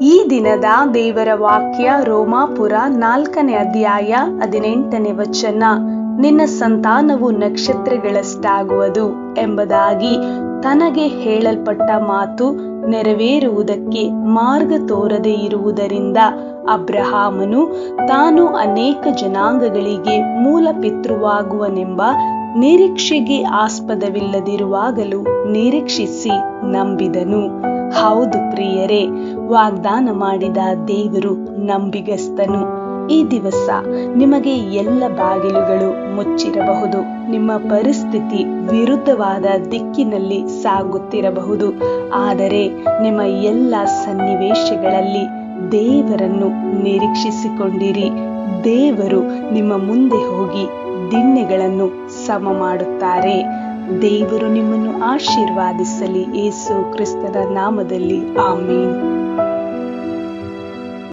ಈ ದಿನದ ದೇವರ ವಾಕ್ಯ ರೋಮಾಪುರ 4ನೇ ಅಧ್ಯಾಯ 18ನೇ ವಚನ. ನಿನ್ನ ಸಂತಾನವು ನಕ್ಷತ್ರಗಳಷ್ಟಾಗುವುದು ಎಂಬುದಾಗಿ ತನಗೆ ಹೇಳಲ್ಪಟ್ಟ ಮಾತು ನೆರವೇರುವುದಕ್ಕೆ ಮಾರ್ಗ ತೋರದೆ ಇರುವುದರಿಂದ ಅಬ್ರಹಾಮನು ತಾನು ಅನೇಕ ಜನಾಂಗಗಳಿಗೆ ಮೂಲ ಪಿತೃವಾಗುವನೆಂಬ ನಿರೀಕ್ಷೆಗೆ ಆಸ್ಪದವಿಲ್ಲದಿರುವಾಗಲೂ ನಿರೀಕ್ಷಿಸಿ ನಂಬಿದನು. ಹೌದು ಪ್ರಿಯರೇ, ವಾಗ್ದಾನ ಮಾಡಿದ ದೇವರು ನಂಬಿಗಸ್ತನು. ಈ ದಿವಸ ನಿಮಗೆ ಎಲ್ಲ ಬಾಗಿಲುಗಳು ಮುಚ್ಚಿರಬಹುದು. ನಿಮ್ಮ ಪರಿಸ್ಥಿತಿ ವಿರುದ್ಧವಾದ ದಿಕ್ಕಿನಲ್ಲಿ ಸಾಗುತ್ತಿರಬಹುದು. ಆದರೆ ನಿಮ್ಮ ಎಲ್ಲ ಸನ್ನಿವೇಶಗಳಲ್ಲಿ ದೇವರನ್ನು ನಿರೀಕ್ಷಿಸಿಕೊಂಡಿರಿ. ದೇವರು ನಿಮ್ಮ ಮುಂದೆ ಹೋಗಿ ದಿಣ್ಣೆಗಳನ್ನು ಸಮ ಮಾಡುತ್ತಾರೆ. ದೇವರು ನಿಮ್ಮನ್ನು ಆಶೀರ್ವಾದಿಸಲಿ. ಯೇಸು ಕ್ರಿಸ್ತನ ನಾಮದಲ್ಲಿ ಆಮೀನ್.